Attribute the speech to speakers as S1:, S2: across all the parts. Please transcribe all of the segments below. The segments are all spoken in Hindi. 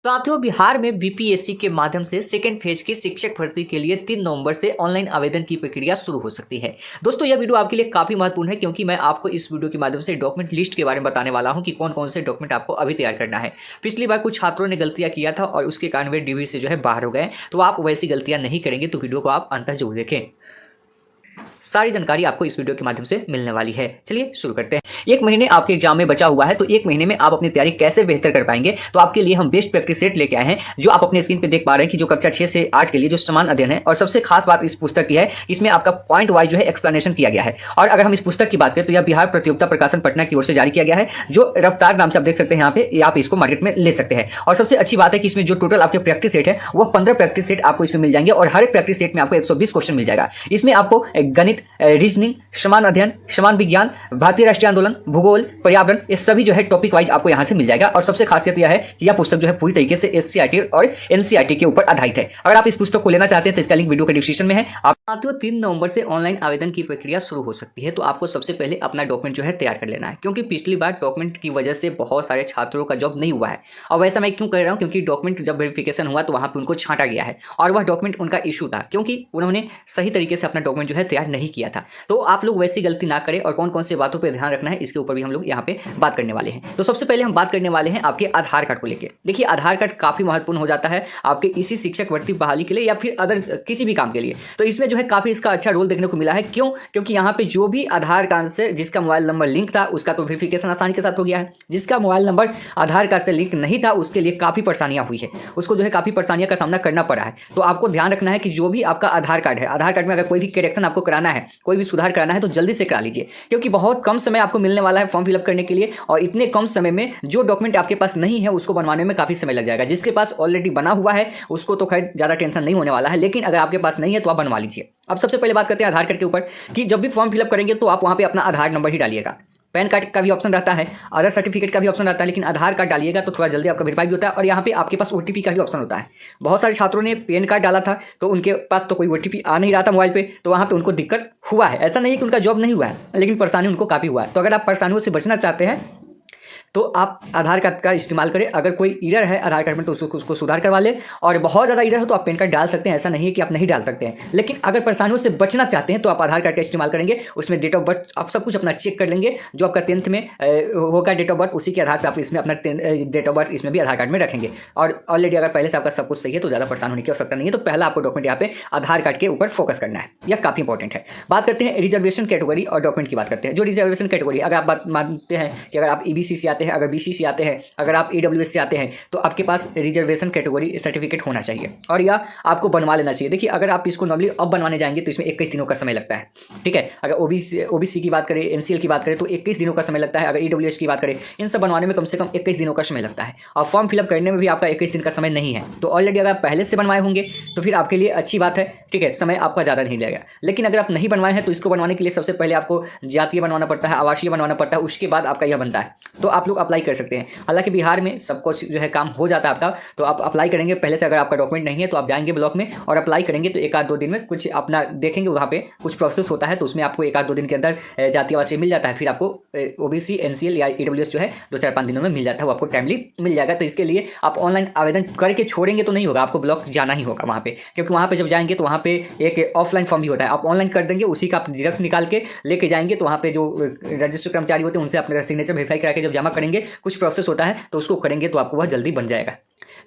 S1: साथियों, बिहार में बीपीएससी के माध्यम से सेकेंड फेज की शिक्षक भर्ती के लिए 3 नवंबर से ऑनलाइन आवेदन की प्रक्रिया शुरू हो सकती है। दोस्तों, यह वीडियो आपके लिए काफी महत्वपूर्ण है क्योंकि मैं आपको इस वीडियो के माध्यम से डॉक्यूमेंट लिस्ट के बारे में बताने वाला हूं कि कौन कौन से डॉक्यूमेंट आपको अभी तैयार करना है। पिछली बार कुछ छात्रों ने गलतियां किया था और उसके कारण वे डिग्री से बाहर हो गए, तो आप वैसी गलतियां नहीं करेंगे, तो वीडियो को आप अंत तक जरूर देखें। सारी जानकारी आपको इस वीडियो के माध्यम से मिलने वाली है। चलिए शुरू करते हैं। 1 महीने आपके एग्जाम में बचा हुआ है, तो 1 महीने में आप अपनी तैयारी कैसे बेहतर कर पाएंगे, तो आपके लिए हम बेस्ट प्रैक्टिस सेट लेके आए हैं, जो आप अपने स्क्रीन पे देख पा रहे हैं कि जो कक्षा 6 से 8 के लिए जो समान अध्ययन है। और सबसे खास बात इस पुस्तक की है, इसमें आपका पॉइंट वाइज एक्सप्लेनेशन किया गया है। और अगर हम इस पुस्तक की बात करें तो यह बिहार प्रतियोगिता प्रकाशन पटना की ओर से जारी किया गया है, जो रफ्तार नाम से आप देख सकते हैं यहाँ पे, आप इसको मार्केट में ले सकते हैं। और सबसे अच्छी बात है कि इसमें जो टोटल आपके प्रैक्टिस सेट है वो 15 प्रैक्टिस सेट आपको इसमें मिल जाएंगे, और हर एक प्रैक्टिस सेट में आपको 120 क्वेश्चन मिल जाएगा। इसमें आपको गणित, रीजनिंग, समान अध्ययन, समान विज्ञान, भारतीय राष्ट्रीय आंदोलन, भूगोल, पर्यावरण, ये सभी टॉपिक वाइज आपको यहां से मिल जाएगा। और सबसे खासियत यह है कि यह पुस्तक पूरी तरीके से एससीईआरटी और एनसीईआरटी के ऊपर आधारित है। अगर आप इस पुस्तक को लेना चाहते हैं तो इसका लिंक वीडियो के डिस्क्रिप्शन में है। साथियों, 3 नवंबर से ऑनलाइन आवेदन की प्रक्रिया शुरू हो सकती है, तो आपको सबसे पहले अपना डॉक्यूमेंट तैयार कर लेना है, क्योंकि पिछली बार डॉक्यूमेंट की वजह से बहुत सारे छात्रों का जॉब नहीं हुआ है। और वैसा मैं क्यों कर रहा हूँ, क्योंकि डॉक्यूमेंट जब वेरिफिकेशन हुआ तो वहां पर उनको छांटा गया है, और वह डॉक्यूमेंट उनका इशू था क्योंकि उन्होंने सही तरीके से अपना डॉक्यूमेंट तैयार नहीं किया था। तो आप लोग वैसी गलती ना करें, और कौन कौन से बातों पर ध्यान रखना है इसके ऊपर भी हम लोग यहाँ पे बात करने वाले हैं। तो सबसे पहले हम बात करने वाले हैं आपके आधार कार्ड को लेकर। देखिए, आधार कार्ड काफी महत्वपूर्ण हो जाता है आपके इसी शिक्षक भर्ती बहाली के लिए या फिर अदर किसी भी काम के लिए। तो इसमें काफी इसका अच्छा रोल देखने को मिला है। क्यों? क्योंकि यहाँ पे जो भी आधार कार्ड से जिसका मोबाइल नंबर लिंक था उसका तो वेरिफिकेशन आसानी के साथ हो गया है। जिसका मोबाइल नंबर आधार कार्ड से लिंक नहीं था उसके लिए काफी परेशानियां हुई है, उसको काफी परेशानियों का सामना करना पड़ा है। तो आपको ध्यान रखना है कि जो भी आपका आधार कार्ड है, आधार कार्ड में अगर कोई भी करेक्शन आपको कराना है, कोई भी सुधार कराना है, तो जल्दी से करा लीजिए, क्योंकि बहुत कम समय आपको मिलने वाला है फॉर्म फिलअप करने के लिए। और इतने कम समय में जो डॉक्यूमेंट आपके पास नहीं है उसको बनवाने में काफी समय लग जाएगा। जिसके पास ऑलरेडी बना हुआ है उसको तो खैर ज्यादा टेंशन नहीं होने वाला है, लेकिन अगर आपके पास नहीं है तो आप बनवा लीजिए। अब सबसे पहले बात करते हैं आधार कार्ड के ऊपर, कि जब भी फॉर्म फिलअप करेंगे तो आप वहां पे अपना आधार नंबर ही डालिएगा। पैन कार्ड का भी ऑप्शन रहता है, आधार सर्टिफिकेट का भी ऑप्शन रहता है, लेकिन आधार कार्ड डालिएगा तो थोड़ा जल्दी आपका वेरीफाई भी होता है। और यहाँ पे आपके पास ओटीपी का भी ऑप्शन होता है। बहुत सारे छात्रों ने पैन कार्ड डाला था तो उनके पास तो कोई ओटीपी आ नहीं रहा था मोबाइल पे, तो वहाँ पे उनको दिक्कत हुआ है। ऐसा नहीं है कि उनका जॉब नहीं हुआ है, लेकिन परेशानी उनको काफ़ी हुआ है। तो अगर आप परेशानियों से बचना चाहते हैं तो आप आधार कार्ड का इस्तेमाल करें। अगर कोई एरर है आधार कार्ड में तो उसको सुधार करवा लें, और बहुत ज़्यादा एरर हो तो आप पैन कार्ड डाल सकते हैं, ऐसा नहीं है कि आप नहीं डाल सकते हैं। लेकिन अगर परेशानियों से बचना चाहते हैं तो आप आधार कार्ड का इस्तेमाल करेंगे। उसमें डेट ऑफ बर्थ आप सब कुछ अपना चेक कर लेंगे, जो आपका 10th में होगा डेट ऑफ बर्थ, उसी के आधार पर आप इसमें अपना डेट ऑफ बर्थ इसमें भी आधार कार्ड में रखेंगे। और ऑलरेडी अगर पहले से आपका सब कुछ सही है तो ज़्यादा परेशान होने की आवश्यकता नहीं है। तो पहला आपको डॉक्यूमेंट यहाँ पे आधार कार्ड के ऊपर फोकस करना है, यह काफ़ी इंपॉर्टेंट है। बात करते हैं रिजर्वेशन कैटेगरी और डॉक्यूमेंट की बात करते हैं। जो रिजर्वेशन कैटेगरी, अगर आप बात मानते हैं कि अगर आप ईबीसी से आते हैं, अगर बीसी से आते हैं, अगर आप ईडब्ल्यूएस से आते हैं, तो आपके पास रिजर्वेशन कैटेगरी सर्टिफिकेट होना चाहिए, और यह आपको बनवा लेना चाहिए। देखिए, अगर आप इसको नॉर्मली अब बनवाने जाएंगे तो इसमें 21 दिनों का समय लगता है, ठीक है। अगर ओबीसी की बात करें, एनसीएल की बात करें तो 21 दिनों का समय लगता है। अगर ईडब्ल्यूएस की बात करें, इन सब बनवाने में कम से कम 21 दिनों का समय लगता है, और फॉर्म फिलअप करने में भी आपका 21 दिन का समय नहीं है। तो ऑलरेडी अगर आप पहले से बनवाए होंगे तो फिर आपके लिए अच्छी बात है, ठीक है, समय आपका ज़्यादा नहीं लगेगा। लेकिन अगर आप नहीं बनवाए हैं तो इसको बनवाने के लिए सबसे पहले आपको जातीय बनवाना पड़ता है, आवासीय बनवाना पड़ता है, उसके बाद आपका यह बनता है। तो आप लोग अप्लाई कर सकते हैं। हालांकि बिहार में सब कुछ काम हो जाता है आपका, तो आप अप्लाई करेंगे पहले से। अगर आपका डॉक्यूमेंट नहीं है तो आप जाएंगे ब्लॉक में और अप्लाई करेंगे, तो 1-2 दिन में कुछ अपना देखेंगे, वहाँ पे कुछ प्रोसेस होता है, तो उसमें आपको 1-2 दिन के अंदर जातीय आवासीय मिल जाता है। फिर आपको ओबीसी, एनसीएल या ईडब्ल्यूएस 2-4-5 दिनों में मिल जाता है, वो आपको टाइमली मिल जाएगा। तो इसके लिए आप ऑनलाइन आवेदन करके छोड़ेंगे तो नहीं होगा, आपको ब्लॉक जाना ही होगा वहाँ पे, क्योंकि वहाँ पे जब जाएंगे तो वहाँ पे एक ऑफलाइन फॉर्म भी होता है। आप ऑनलाइन कर देंगे, उसी का आप जेरॉक्स निकाल के लेके जाएंगे, तो वहाँ पे जो रजिस्टर कर्मचारी होते हैं उनसे अपना सिग्नेचर वेरीफाई करा के जब जमा करेंगे, कुछ प्रोसेस होता है, तो उसको करेंगे तो आपको वह जल्दी बन जाएगा।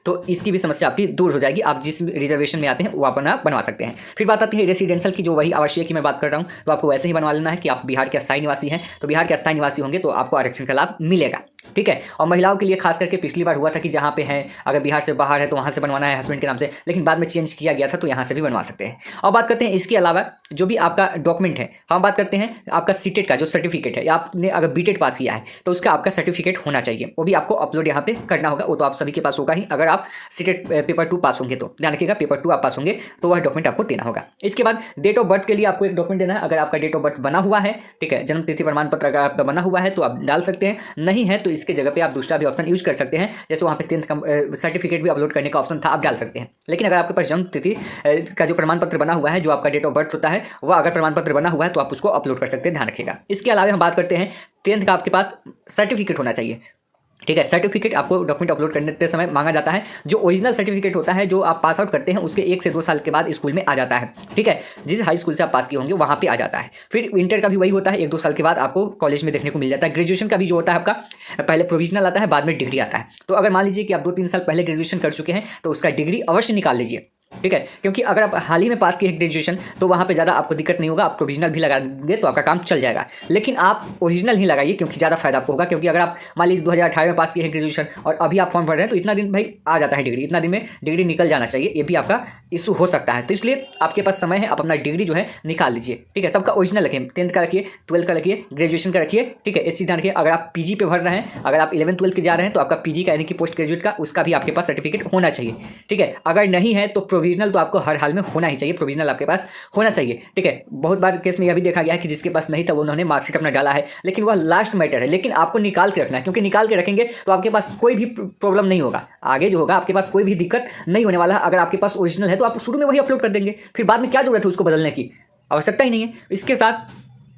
S1: तो इसकी भी समस्या आपकी दूर हो जाएगी। आप जिस रिजर्वेशन में आते हैं वो अपना बनवा सकते हैं। फिर बात आती है रेसिडेंशियल की, जो वही आवासीय की मैं बात कर रहा हूँ, तो आपको वैसे ही बनवा लेना है कि आप बिहार के अस्थायी निवासी हैं। तो बिहार के अस्थायी निवासी होंगे तो आपको आरक्षण का लाभ मिलेगा, ठीक है। और महिलाओं के लिए खास करके पिछली बार हुआ था कि जहाँ पे है, अगर बिहार से बाहर है तो वहाँ से बनवाना है हस्बैंड के नाम से, लेकिन बाद में चेंज किया गया था, तो यहाँ से भी बनवा सकते हैं। और बात करते हैं इसके अलावा जो भी आपका डॉक्यूमेंट है, हम बात करते हैं आपका सीटेट का जो सर्टिफिकेट है, या आपने अगर बीटेट पास किया है तो उसका आपका सर्टिफिकेट होना चाहिए, वो भी आपको अपलोड यहाँ पे करना होगा। वो तो आप सभी के पास होगा ही, अगर आप सीटेट पेपर 2 पास होंगे तो ध्यान रखिएगा, पेपर 2 आप पास होंगे तो वह डॉक्यूमेंट आपको देना होगा। इसके बाद डेट ऑफ बर्थ के लिए आपको एक डॉक्यूमेंट देना है। अगर आपका डेट ऑफ बर्थ बना हुआ है, ठीक है, जन्म तिथि प्रमाण पत्र अगर आपका बना हुआ है तो आप डाल सकते हैं, नहीं है तो इसके जगह पे आप दूसरा भी ऑप्शन यूज कर सकते हैं। जैसे वहाँ पे 10th सर्टिफिकेट भी अपलोड करने का ऑप्शन था, आप डाल सकते हैं। लेकिन अगर आपके पास जन्म तिथि का जो प्रमाण पत्र बना हुआ है, जो आपका डेट ऑफ बर्थ होता है, वह अगर प्रमाण पत्र बना हुआ है तो आप उसको अपलोड कर सकते हैं, ध्यान रखिएगा। इसके अलावा हम बात करते हैं 10th का आपके पास सर्टिफिकेट होना चाहिए, ठीक है। सर्टिफिकेट आपको डॉक्यूमेंट अपलोड करते समय मांगा जाता है। जो ओरिजिनल सर्टिफिकेट होता है जो आप पास आउट करते हैं उसके 1 से 2 साल के बाद स्कूल में आ जाता है। ठीक है, जिस हाई स्कूल से आप पास किए होंगे वहाँ पे आ जाता है। फिर इंटर का भी वही होता है, 1-2 साल के बाद आपको कॉलेज में देखने को मिल जाता है। ग्रेजुएशन का भी जो होता है आपका पहले प्रोविजनल आता है, बाद में डिग्री आता है। तो अगर मान लीजिए कि आप 2-3 साल पहले ग्रेजुएशन कर चुके हैं तो उसका डिग्री अवश्य निकाल लीजिए। ठीक है, क्योंकि अगर आप हाल ही में पास किए ग्रेजुएशन तो वहाँ पे ज़्यादा आपको दिक्कत नहीं होगा, आप प्रोविजनल भी लगा देंगे तो आपका काम चल जाएगा। लेकिन आप ओरिजिनल ही लगाइए क्योंकि ज़्यादा फायदा आपको होगा। क्योंकि अगर आप मान लीजिए 2018 में पास किए हैं ग्रेजुएशन और अभी आप फॉर्म भर रहे हैं तो इतना दिन भाई आ जाता है डिग्री, इतना दिन में डिग्री निकल जाना चाहिए, ये भी आपका इशू हो सकता है। तो इसलिए आपके पास समय है, आप अपना डिग्री जो है निकाल लीजिए। ठीक है, सबका ओरिजिनल रखिए, 10th का रखिए, 12th का रखिए, ग्रेजुएशन का रखिए। ठीक है, इस चीज़ ध्यान रखिए। अगर आप पीजी पे भर रहे हैं, अगर आप 11th-12th के जा रहे हैं तो आपका पीजी का यानी कि पोस्ट ग्रेजुएट का उसका भी आपके पास सर्टिफिकेट होना चाहिए। ठीक है, अगर नहीं है तो प्रोविजनल तो आपको हर हाल में होना ही चाहिए, प्रोविजनल आपके पास होना चाहिए। ठीक है, बहुत बार केस में यह भी देखा गया है कि जिसके पास नहीं था वो उन्होंने मार्कशीट अपना डाला है, लेकिन वह लास्ट मैटर है। लेकिन आपको निकाल के रखना है, क्योंकि निकाल के रखेंगे तो आपके पास कोई भी प्रॉब्लम नहीं होगा। आगे जो होगा आपके पास कोई भी दिक्कत नहीं होने वाला है। अगर आपके पास ओरिजिनल है तो आप शुरू में वही अपलोड कर देंगे, फिर बाद में क्या जरूरत है उसको बदलने की, आवश्यकता ही नहीं है। इसके साथ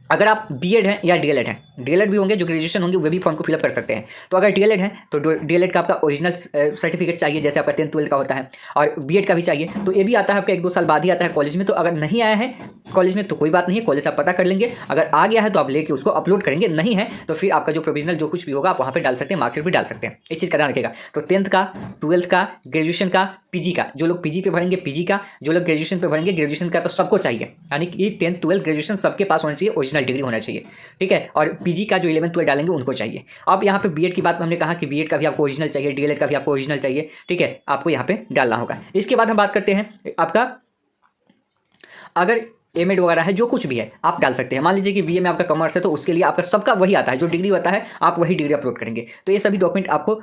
S1: अगर आप बीएड हैं या डीएलएड हैं, डीएलएड भी होंगे जो ग्रेजुएशन होंगे वे भी फॉर्म को फिलअप कर सकते हैं। तो अगर डीएलएड है तो डीएलएड का आपका ओरिजिनल सर्टिफिकेट चाहिए, जैसे आपका 10th-12th का होता है, और बीएड का भी चाहिए। तो ये भी आता है आपका 1-2 साल बाद ही आता है कॉलेज में। तो अगर नहीं आया है कॉलेज में तो कोई बात नहीं है, कॉलेज आप पता कर लेंगे। अगर आ गया है तो आप लेके उसको अपलोड करेंगे, नहीं है तो फिर आपका जो प्रोविजनल जो कुछ भी होगा आप वहाँ पर डाल सकते हैं, मार्कशीट भी डाल सकते हैं। इस चीज़ का ध्यान रखिएगा। तो 10th का, 12th का, ग्रेजुएशन का, पीजी का, जो लोग पीजी पे भरेंगे पीजी का, जो लोग ग्रेजुएशन पे भरेंगे ग्रेजुएशन का, तो सबको चाहिए। यानी कि 10th, 12th, ग्रेजुएशन सबके पास होना चाहिए, ओरिजिनल डिग्री होना चाहिए। ठीक है, और पीजी का जो 11th-12th डालेंगे उनको चाहिए। अब यहाँ पे बीएड की बात हमने कहा कि बीएड का भी आपको ओरिजिनल चाहिए, डीएलएड का भी आपको ओरिजिनल चाहिए। ठीक है, आपको यहाँ पे डालना होगा। इसके बाद हम बात करते हैं आपका, अगर एमएड वगैरह है जो कुछ भी है आप डाल सकते हैं। मान लीजिए कि बीए में आपका कॉमर्स है तो उसके लिए आपका सबका वही आता है, जो डिग्री होता है आप वही डिग्री अपलोड करेंगे। तो ये सभी डॉक्यूमेंट आपको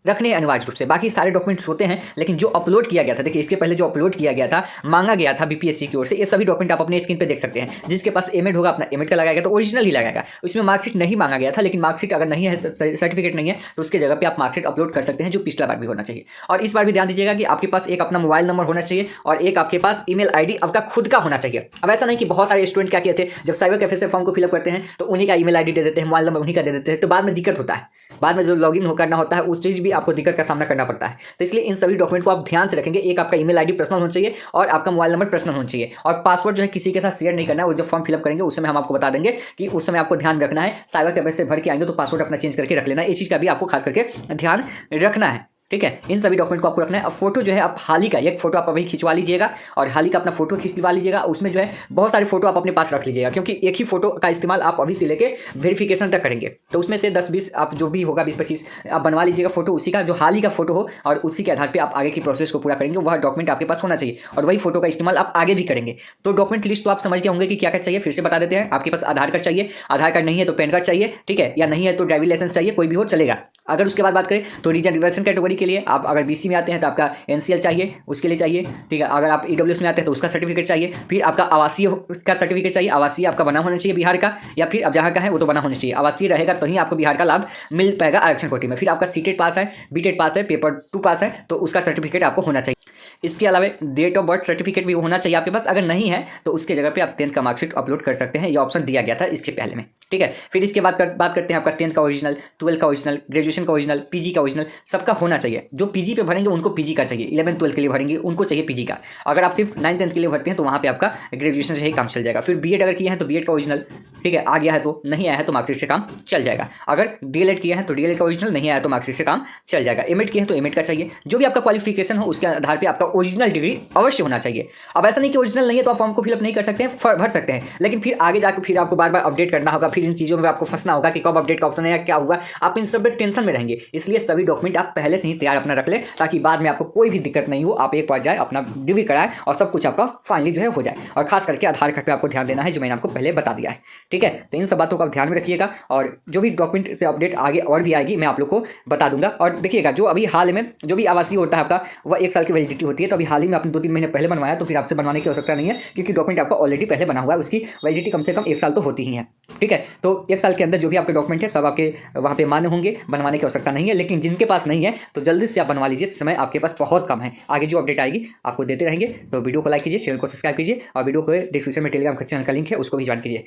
S1: रखने अनिवार्य रूप से। बाकी सारे डॉक्यूमेंट्स होते हैं, लेकिन जो अपलोड किया गया था, देखिए इसके पहले जो अपलोड किया गया था, मांगा गया था बीपीएससी की ओर से, ये सभी डॉक्यूमेंट आप अपने स्क्रीन पे देख सकते हैं। जिसके पास एमएड होगा अपना एमएड का लगाएगा तो ओरिजिनल ही लगाएगा, उसमें मार्कशीट नहीं मांगा गया था। लेकिन मार्कशीट अगर नहीं है, सर्टिफिकेट नहीं है, तो उसके जगह पे आप मार्कशीट अपलोड कर सकते हैं, जो पिछला बार भी होना चाहिए। और इस बार भी ध्यान दीजिएगा कि आपके पास एक अपना मोबाइल नंबर होना चाहिए और एक आपके पास ईमेल आईडी आपका खुद का होना चाहिए। अब ऐसा नहीं कि बहुत सारे स्टूडेंट क्या कहते हैं, जब साइबर कैफे से फॉर्म को फिलअप करते हैं तो उन्हीं का ईमेल आईडी दे देते हैं, मोबाइल नंबर उन्हीं का दे देते हैं, तो बाद में दिक्कत होता है। बाद में जो लॉगिन करना होता है उस चीज़ भी आपको दिक्कत का सामना करना पड़ता है। तो इसलिए इन सभी डॉक्यूमेंट को आप ध्यान से रखेंगे। एक आपका ईमेल आईडी पर्सनल होना चाहिए और आपका मोबाइल नंबर पर्सनल होना चाहिए। और पासवर्ड जो है किसी के साथ शेयर नहीं करना है। वो जब फॉर्म फिलअप करेंगे उस समय हम आपको बता देंगे कि उस समय आपको ध्यान रखना है। साइबर कैफे से भर के आएंगे तो पासवर्ड अपना चेंज करके रख लेना है। इस चीज़ का भी आपको खास करके ध्यान रखना है। ठीक है, इन सभी डॉक्यूमेंट को आपको रखना है। अब फोटो जो है आप हाल ही का एक फोटो आप अभी खिंचवा लीजिएगा और हाल ही का अपना फोटो खिंचवा लीजिएगा। उसमें जो है बहुत सारे फोटो आप अपने पास रख लीजिएगा, क्योंकि एक ही फोटो का इस्तेमाल आप अभी से लेके वेरिफिकेशन तक करेंगे। तो उसमें से 10-20 आप जो भी होगा 20-25 आप बनवा लीजिएगा फोटो, उसी का जो हाल ही का फोटो हो, और उसी के आधार पर आप आगे की प्रोसेस को पूरा करेंगे। वह डॉक्यूमेंट आपके पास होना चाहिए और वही फोटो का इस्तेमाल आप आगे भी करेंगे। तो डॉक्यूमेंट लिस्ट तो आप समझ गए होंगे कि क्या क्या चाहिए, फिर से बता देते हैं। आपके पास आधार कार्ड चाहिए, आधार कार्ड नहीं है तो पैन कार्ड चाहिए। ठीक है, या नहीं है तो ड्राइविंग लाइसेंस चाहिए, कोई भी हो चलेगा। अगर उसके बाद बात करें तो रिजर्वेशन कैटेगरी के लिए आप अगर बीसी में आते हैं तो आपका एनसीएल चाहिए, उसके लिए चाहिए। ठीक है, अगर आप ईडब्ल्यूएस में आते हैं तो उसका सर्टिफिकेट चाहिए। फिर आपका आवासीय का सर्टिफिकेट चाहिए, आवासीय आपका बना होना चाहिए बिहार का, या फिर अब जहाँ का है वो तो बना होना चाहिए। आवासीय रहेगा तो ही आपको बिहार का लाभ मिल पाएगा आरक्षण कोटि में। फिर आपका सीटेट पास है, बीटेट पास है, पेपर 2 पास है, तो उसका सर्टिफिकेट आपको होना चाहिए। इसके अलावा डेट ऑफ बर्थ सर्टिफिकेट भी होना चाहिए आपके पास। अगर नहीं है तो उसके जगह पे आप 10th का मार्कशीट अपलोड कर सकते हैं, ये ऑप्शन दिया गया था इसके पहले में। ठीक है, फिर इसके बाद बात करते हैं आपका 10th का ओरिजिनल, 12th का ओरिजिनल, ग्रेजुएशन का ओरिजिनल, पीजी का ओरिजिनल, सबका होना चाहिए। जो पीजी पे भरेंगे उनको पीजी का चाहिए, 11th-12th के लिए भरेंगे उनको चाहिए पीजी का। अगर आप सिर्फ 9th-10th के लिए भरते हैं तो वहाँ पे आपका ग्रेजुएशन से ही काम चल जाएगा। फिर बीएड अगर किया है तो बीएड का ओरिजिनल, ठीक है, आ गया है तो, नहीं आया है तो मार्कशीट से काम चल जाएगा। अगर डीएलएड किया है तो डीएलएड का ओरिजिनल, नहीं आया तो मार्कशीट से काम चल जाएगा। एमएड किया है तो एमएड का चाहिए। जो भी आपका क्वालिफिकेशन हो उसके आधार पर आपका ओरिजिनल डिग्री अवश्य होना चाहिए। अब ऐसा नहीं कि ओरिजिनल नहीं है तो आप फॉर्म को फिलअप नहीं कर सकते हैं, भर सकते हैं, लेकिन फिर आगे जाकर फिर आपको बार बार अपडेट करना होगा। फिर इन चीज़ों में आपको फंसना होगा कि कब अपडेट का ऑप्शन है या क्या हुआ, आप इन सब में टेंशन में रहेंगे। इसलिए सभी डॉक्यूमेंट आप पहले से ही तैयार अपना रख लें, ताकि बाद में आपको कोई भी दिक्कत नहीं हो। आप एक बार जाए अपना डिग्री कराएं और सब कुछ आपका फाइनली जो है हो जाए। और खास करके आधार कार्ड पर आपको ध्यान देना है, जो मैंने आपको पहले बता दिया है। ठीक है, तो इन सब बातों को आप ध्यान में रखिएगा और जो भी डॉक्यूमेंट से अपडेट आगे और भी आएगी मैं आप लोग को बता दूंगा। और देखिएगा जो अभी हाल में जो भी आवासीय होता है आपका, वह 1 साल की वैलिडिटी होती है। तो अभी हाल ही में आपने 2-3 महीने पहले बनवाया तो फिर आपसे बनवाने की आवश्यकता नहीं है, क्योंकि डॉक्यूमेंट आपका ऑलरेडी पहले बना हुआ है। उसकी वैलिडिटी कम से कम 1 साल तो होती ही है। ठीक है, तो 1 साल के अंदर जो भी आपके डॉक्यूमेंट है सब आपके वहाँ पे मान्य होंगे, बनवाने की आवश्यकता नहीं है। लेकिन जिनके पास नहीं है तो जल्दी से आप बनवा लीजिए, समय आपके पास बहुत कम है। आगे जो अपडेट आएगी आपको देते रहेंगे। तो वीडियो को लाइक कीजिए, चैनल को सब्सक्राइब कीजिए और वीडियो को डिस्क्रिप्शन में टेलीग्राम चैनल का लिंक है उसको भी ज्वाइन कीजिए।